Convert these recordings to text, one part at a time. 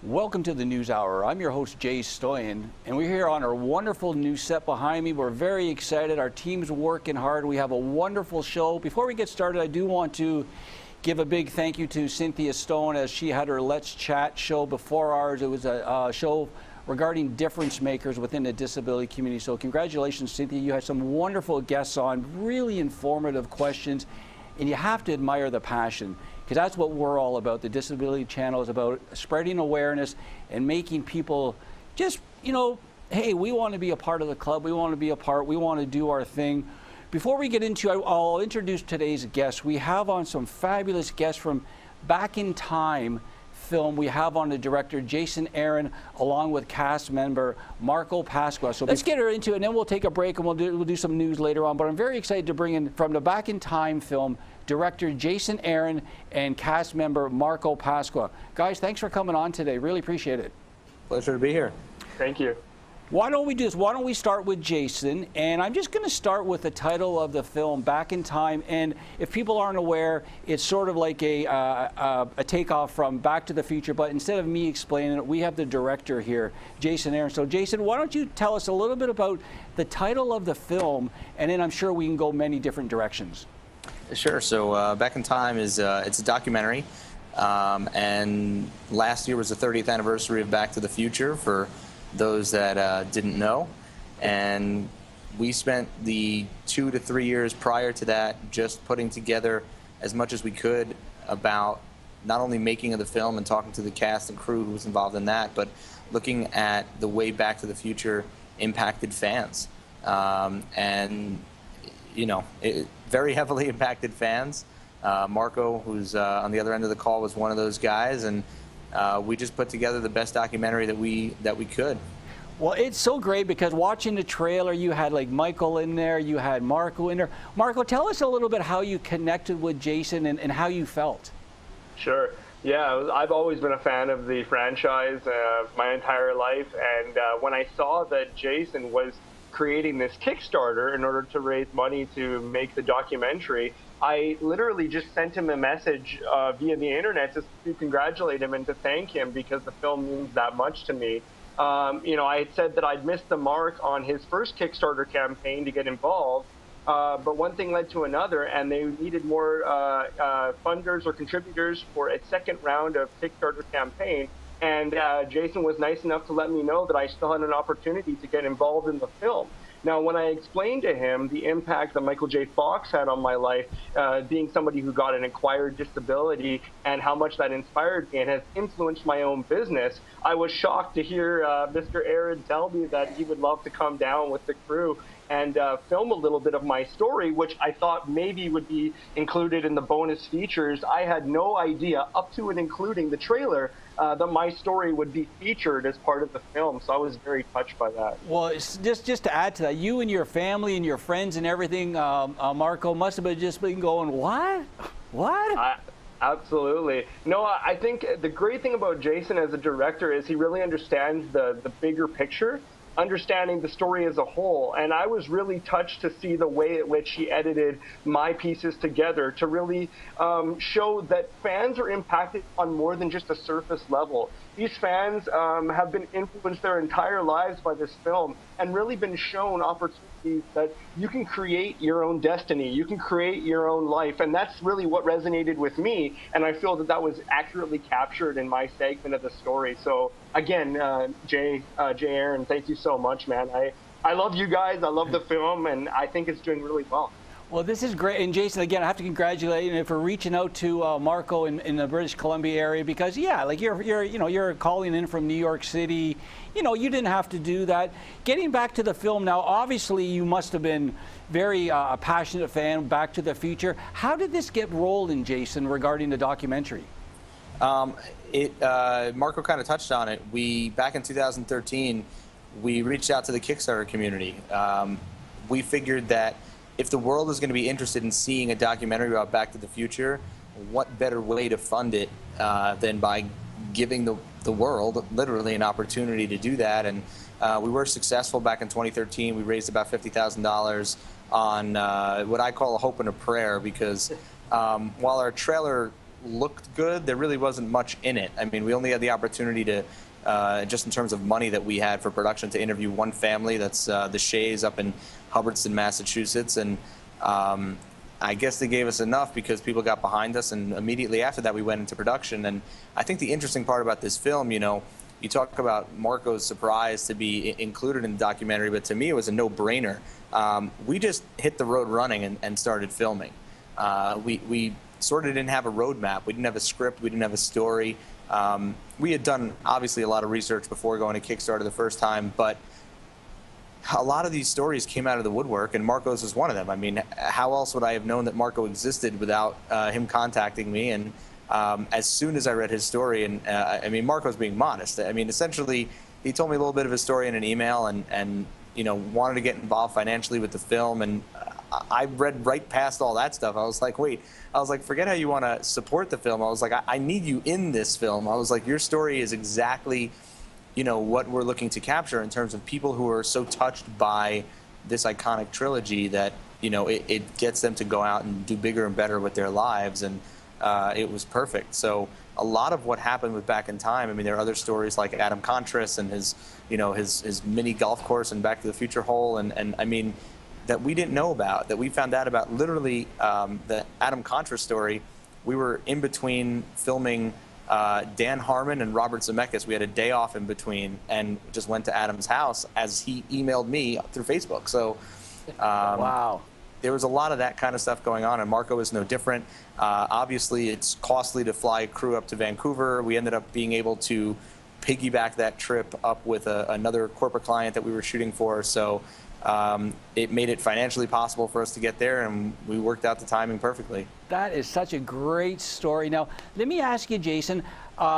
Welcome to the News Hour. I'm your host, Jay Stoyan, and we're here on our wonderful new set behind me. We're very excited. Our team's working hard. We have a wonderful show. Before we get started, I do want to give a big thank you to Cynthia Stone as she had her Let's Chat show before ours. It was a show regarding difference makers within the disability community. So congratulations, Cynthia. You had some wonderful guests on, really informative questions, and you have to admire the passion, because that's what we're all about. The Disability Channel is about spreading awareness and making people just, hey, we want to be a part of the club. We want to be a part. We want to do our thing. Before we get into it, I'll introduce today's guests. We have on some fabulous guests from Back in Time film. We have on the director, Jason Aron, along with cast member Marco Pasqua. So let's get her into it, and then we'll take a break, and we'll do some news later on. But I'm very excited to bring in, from the Back in Time film, director Jason Aron and cast member Marco Pasqua. Guys, thanks for coming on today. Really appreciate it. Pleasure to be here. Thank you. Why don't we do this? Why don't we start with Jason? And I'm just going to start with the title of the film, Back in Time. And if people aren't aware, it's sort of like a takeoff from Back to the Future. But instead of me explaining it, we have the director here, Jason Aron. So Jason, why don't you tell us a little bit about the title of the film, and then I'm sure we can go many different directions. Sure. So Back in Time is it's a documentary, and last year was the 30th anniversary of Back to the Future, for those that didn't know. And we spent the 2 to 3 years prior to that just putting together as much as we could about not only making of the film and talking to the cast and crew who was involved in that, but looking at the way Back to the Future impacted fans. And it very heavily impacted fans. Marco, who's on the other end of the call, was one of those guys, and we just put together the best documentary that we could. Well, it's so great because watching the trailer, you had like Michael in there, you had Marco in there. Marco, tell us a little bit how you connected with Jason and how you felt. Sure. Yeah, I've always been a fan of the franchise my entire life, and when I saw that Jason was creating this Kickstarter in order to raise money to make the documentary, I literally just sent him a message via the internet to congratulate him and to thank him, because the film means that much to me. I had said that I'd missed the mark on his first Kickstarter campaign to get involved, but one thing led to another, and they needed more funders or contributors for a second round of Kickstarter campaign. And Jason was nice enough to let me know that I still had an opportunity to get involved in the film. Now, when I explained to him the impact that Michael J. Fox had on my life, being somebody who got an acquired disability, and how much that inspired me and has influenced my own business, I was shocked to hear Mr. Aron tell me that he would love to come down with the crew and film a little bit of my story, which I thought maybe would be included in the bonus features. I had no idea, up to and including the trailer, that my story would be featured as part of the film. So I was very touched by that. Well, it's just to add to that, you and your family and your friends and everything, Marco, must have just been going, what? What? Absolutely. No, I think the great thing about Jason as a director is he really understands the bigger picture, understanding the story as a whole. And I was really touched to see the way in which he edited my pieces together to really show that fans are impacted on more than just a surface level. These fans have been influenced their entire lives by this film and really been shown opportunities that you can create your own destiny, you can create your own life. And that's really what resonated with me. And I feel that that was accurately captured in my segment of the story. So again, Jay Aron, thank you so much, man. I love you guys. I love the film, and I think it's doing really well. Well, this is great. And Jason, again, I have to congratulate you for reaching out to Marco in the British Columbia area, because yeah, like you're calling in from New York City. You didn't have to do that. Getting back to the film now, obviously you must have been very a passionate fan, Back to the Future. How did this get rolling, Jason, regarding the documentary? Marco kind of touched on it. Back in 2013, we reached out to the Kickstarter community. We figured that if the world is going to be interested in seeing a documentary about Back to the Future, what better way to fund it than by giving the world literally an opportunity to do that? And we were successful back in 2013. We raised about $50,000 on what I call a hope and a prayer, because while our trailer looked good, there really wasn't much in it. I mean, we only had the opportunity to, just in terms of money that we had for production, to interview one family. That's the Shays up in Hubbardston, Massachusetts. And I guess they gave us enough because people got behind us, and immediately after that we went into production. And I think the interesting part about this film, you know, you talk about Marco's surprise to be included in the documentary, but to me it was a no-brainer. We just hit the road running and started filming. We sort of didn't have a roadmap. We didn't have a script. We didn't have a story. We had done, obviously, a lot of research before going to Kickstarter the first time, but a lot of these stories came out of the woodwork, and Marco's was one of them. I mean, how else would I have known that Marco existed without him contacting me? And as soon as I read his story, and I mean, Marco's being modest. I mean, essentially, he told me a little bit of his story in an email, and you know, wanted to get involved financially with the film. And I read right past all that stuff. I was like, wait. I was like, forget how you want to support the film. I was like, I need you in this film. I was like, your story is exactly, you know, what we're looking to capture in terms of people who are so touched by this iconic trilogy that, you know, it gets them to go out and do bigger and better with their lives. And it was perfect. So a lot of what happened with Back in Time, I mean, there are other stories like Adam Contras and his, you know, his mini golf course and Back to the Future hole. And I mean, that we didn't know about, that we found out about. Literally, the Adam Contras story, we were in between filming Dan Harmon and Robert Zemeckis. We had a day off in between and just went to Adam's house as he emailed me through Facebook. So Wow. there was a lot of that kind of stuff going on, and Marco is no different. Obviously, it's costly to fly a crew up to Vancouver. We ended up being able to piggyback that trip up with another corporate client that we were shooting for. So it made it financially possible for us to get there, and we worked out the timing perfectly. That is such a great story. Now, let me ask you, Jason,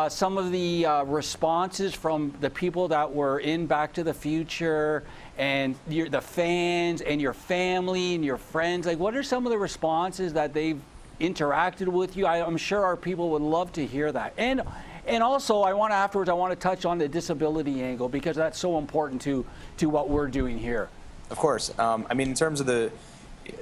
some of the responses from the people that were in Back to the Future and the fans and your family and your friends. Like, what are some of the responses that they've interacted with you? I'm sure our people would love to hear that. And also, I want to touch on the disability angle, because that's so important to what we're doing here. Of course. I mean, in terms of the,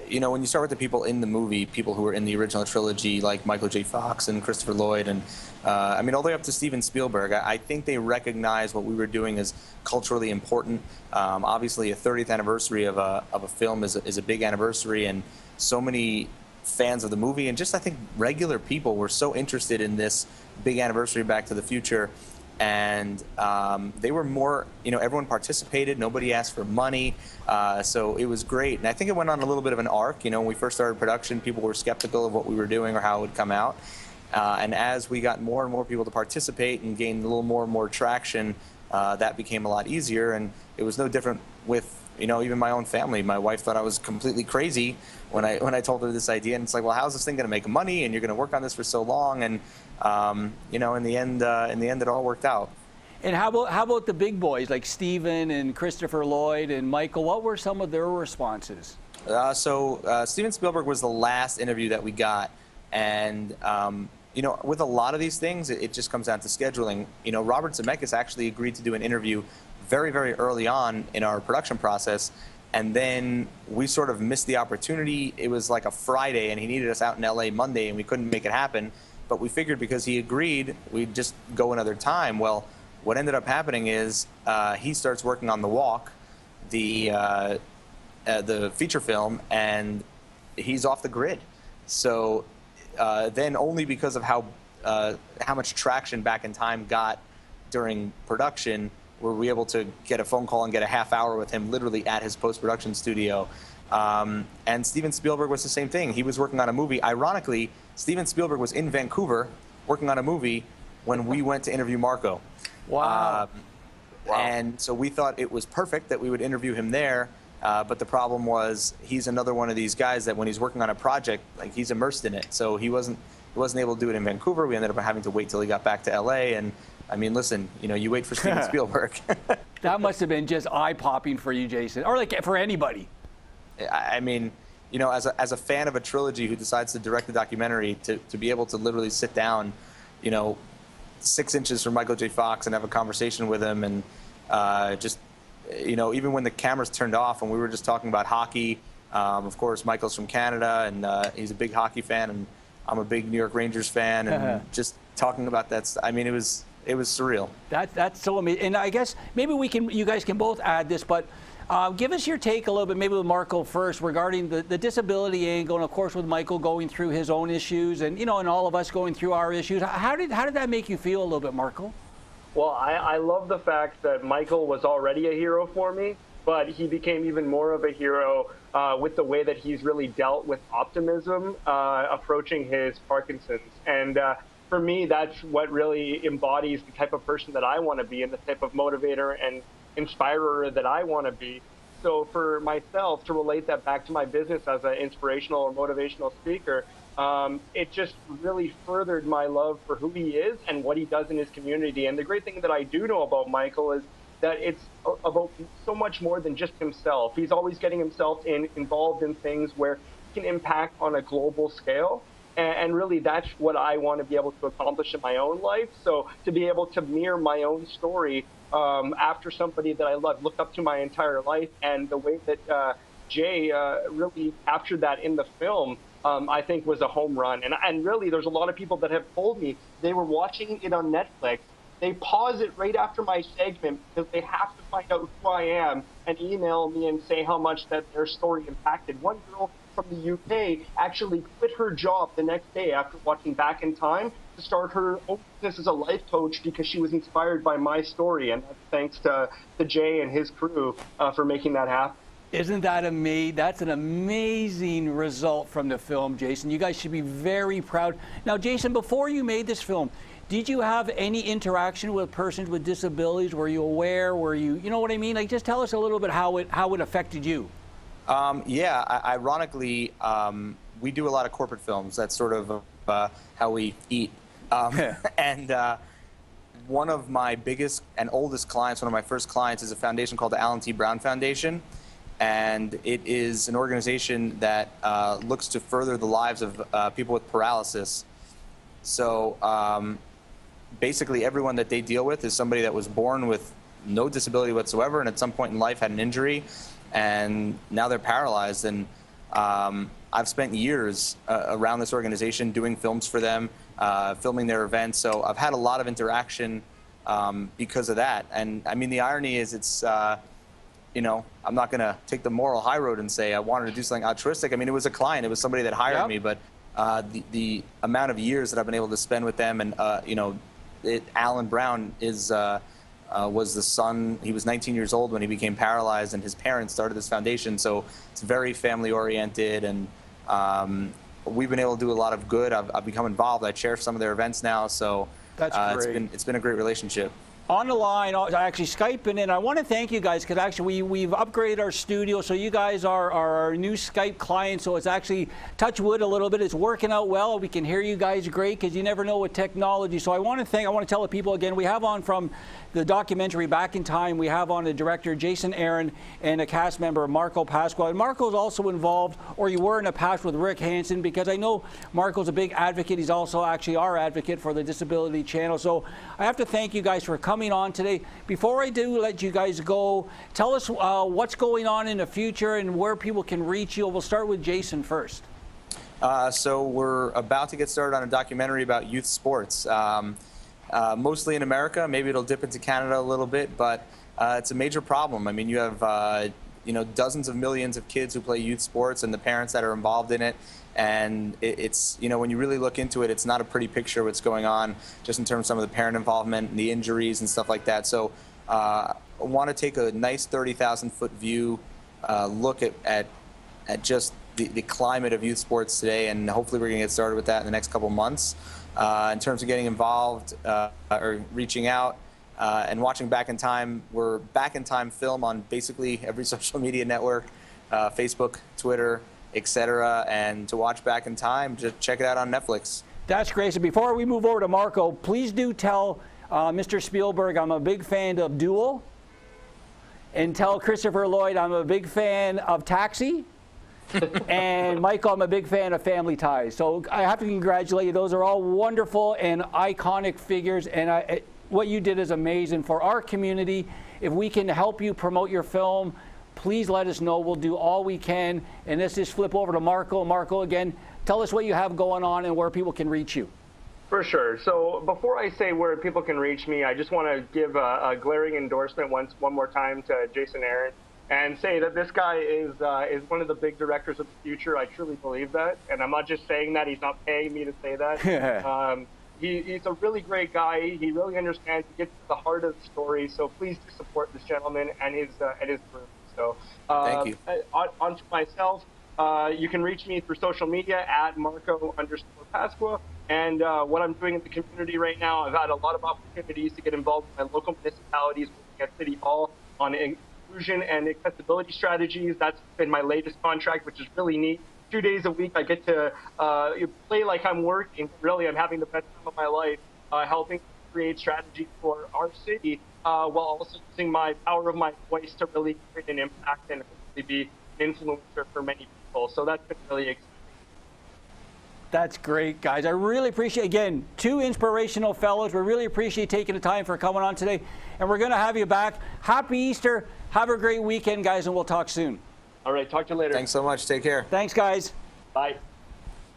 you know, when you start with the people in the movie, people who were in the original trilogy, like Michael J. Fox and Christopher Lloyd, and I mean, all the way up to Steven Spielberg, I think they recognize what we were doing as culturally important. Obviously, a 30th anniversary of a film is a big anniversary, and so many fans of the movie, and just, I think, regular people were so interested in this big anniversary of Back to the Future. And they were more, you know, everyone participated, nobody asked for money, so it was great. And I think it went on a little bit of an arc. You know, when we first started production, people were skeptical of what we were doing or how it would come out. And as we got more and more people to participate and gained a little more and more traction, that became a lot easier. And it was no different with, you know, even my own family. My wife thought I was completely crazy when I told her this idea. And it's like, well, how's this thing going to make money? And you're going to work on this for so long. And you know, in the end, it all worked out. And how about the big boys like Steven and Christopher Lloyd and Michael? What were some of their responses? Steven Spielberg was the last interview that we got, and you know, with a lot of these things, it just comes down to scheduling. You know, Robert Zemeckis actually agreed to do an interview very, very early on in our production process, and then we sort of missed the opportunity. It was like a Friday, and he needed us out in LA Monday, and we couldn't make it happen. But we figured because he agreed, we'd just go another time. Well, what ended up happening is he starts working on The Walk, the feature film, and he's off the grid. So then, only because of how much traction Back in Time got during production, were we able to get a phone call and get a half hour with him literally at his post-production studio. And Steven Spielberg was the same thing. He was working on a movie. Ironically, Steven Spielberg was in Vancouver working on a movie when we went to interview Marco. Wow. And so we thought it was perfect that we would interview him there. But the problem was, he's another one of these guys that when he's working on a project, like, he's immersed in it. So he wasn't able to do it in Vancouver. We ended up having to wait till he got back to LA. And I mean, listen, you know, you wait for Steven Spielberg. That must have been just eye-popping for you, Jason, or like for anybody. I mean, you know, as a fan of a trilogy who decides to direct a documentary, to be able to literally sit down, you know, 6 inches from Michael J. Fox and have a conversation with him, and just, you know, even when the cameras turned off and we were just talking about hockey, of course, Michael's from Canada, and he's a big hockey fan, and I'm a big New York Rangers fan, and just talking about that, I mean, it was surreal. That's so amazing. And I guess maybe you guys can both add this, but give us your take a little bit, maybe with Marco first, regarding the disability angle, and of course with Michael going through his own issues, and and all of us going through our issues. How did that make you feel a little bit, Marco? Well, I love the fact that Michael was already a hero for me, but he became even more of a hero with the way that he's really dealt with optimism approaching his Parkinson's. And for me, that's what really embodies the type of person that I want to be and the type of motivator and inspirer that I want to be. So for myself to relate that back to my business as an inspirational or motivational speaker, it just really furthered my love for who he is and what he does in his community. And the great thing that I do know about Michael is that it's about so much more than just himself. He's always getting himself involved in things where he can impact on a global scale. And really, that's what I want to be able to accomplish in my own life. So to be able to mirror my own story after somebody that I love, looked up to my entire life, and the way that Jay really captured that in the film, I think was a home run. And really, there's a lot of people that have told me they were watching it on Netflix. They pause it right after my segment because they have to find out who I am and email me and say how much that their story impacted. One girl from the UK actually quit her job the next day after watching Back in Time to start her own business as a life coach because she was inspired by my story. And that's thanks to Jay and his crew for making that happen. Isn't that amazing? That's an amazing result from the film, Jason. You guys should be very proud. Now, Jason, before you made this film, did you have any interaction with persons with disabilities? Were you aware? Were you know what I mean? Like, just tell us a little bit how it affected you. Yeah, ironically, we do a lot of corporate films. That's sort of how we eat. And one of my biggest and oldest clients, one of my first clients, is a foundation called the Alan T. Brown Foundation. And it is an organization that looks to further the lives of people with paralysis. So basically everyone that they deal with is somebody that was born with no disability whatsoever and at some point in life had an injury, and now they're paralyzed. And I've spent years around this organization doing films for them, filming their events. So I've had a lot of interaction because of that. And I mean, the irony is it's, I'm not going to take the moral high road and say I wanted to do something altruistic. I mean, it was a client. It was somebody that hired me. But the amount of years that I've been able to spend with them, and, Alan Brown was the son. He was 19 years old when he became paralyzed, and his parents started this foundation. So it's very family-oriented, and we've been able to do a lot of good. I've become involved. I chair some of their events now. So that's great. It's been a great relationship. On the line, actually Skyping in. I want to thank you guys because actually we've upgraded our studio, so you guys are our new Skype clients. So it's actually, touch wood a little bit, it's working out well. We can hear you guys great because you never know with technology. So I want to tell the people again, we have on from the documentary Back in Time, we have on the director Jason Aron and a cast member Marco Pasqua. And Marco's also involved, or you were in the past, with Rick Hansen, because I know Marco's a big advocate. He's also actually our advocate for the Disability Channel. So I have to thank you guys for coming on today. Before I do let you guys go, tell us what's going on in the future and where people can reach you. We'll start with Jason first. So we're about to get started on a documentary about youth sports. Mostly in America. Maybe it'll dip into Canada a little bit, but it's a major problem. I mean, you have dozens of millions of kids who play youth sports and the parents that are involved in it. And it's, when you really look into it, it's not a pretty picture what's going on, just in terms of some of the parent involvement and the injuries and stuff like that. So I want to take a nice 30,000-foot view, look at just the climate of youth sports today, and hopefully we're going to get started with that in the next couple months. In terms of getting involved or reaching out and watching Back in Time, we're Back in Time film on basically every social media network, Facebook, Twitter, etc. And to watch Back in Time, just check it out on Netflix. That's great. So before we move over to Marco, please do tell Mr. Spielberg I'm a big fan of Duel, and tell Christopher Lloyd I'm a big fan of Taxi. And Michael, I'm a big fan of Family Ties. So I have to congratulate you. Those are all wonderful and iconic figures, and what you did is amazing for our community. If we can help you promote your film, please let us know. We'll do all we can. And let's just flip over to Marco. Marco, again, tell us what you have going on and where people can reach you. For sure. So before I say where people can reach me, I just want to give a glaring endorsement one more time to Jason Aron and say that this guy is one of the big directors of the future. I truly believe that. And I'm not just saying that. He's not paying me to say that. He's a really great guy. He really understands. He gets to the heart of the story. So please do support this gentleman and his group. So thank you. On to myself, you can reach me through social media at Marco_Pasqua. And what I'm doing in the community right now, I've had a lot of opportunities to get involved with my local municipalities, working at City Hall on inclusion and accessibility strategies. That's been my latest contract, which is really neat. 2 days a week, I get to play like I'm working. Really, I'm having the best time of my life, helping create strategies for our city, while also using my power of my voice to really create an impact and hopefully be an influencer for many people. So that's been really exciting. That's great, guys. I really appreciate, again, 2 inspirational fellows. We really appreciate taking the time for coming on today. And we're going to have you back. Happy Easter. Have a great weekend, guys, and we'll talk soon. All right. Talk to you later. Thanks so much. Take care. Thanks, guys. Bye.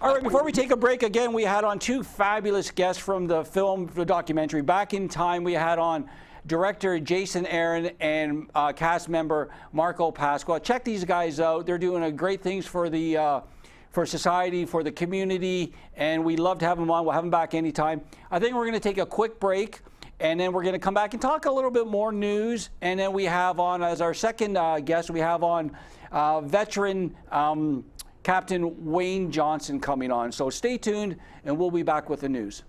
All right, before we take a break, again, we had on 2 fabulous guests from the film, the documentary. Back in Time, we had on director Jason Aron and cast member Marco Pasqua. Check these guys out. They're doing great things for the for society, for the community, and we love to have them on. We'll have them back anytime. I think we're going to take a quick break, and then we're going to come back and talk a little bit more news. And then we have on, as our second guest, we have on veteran Captain Wayne Johnson coming on. So stay tuned, and we'll be back with the news.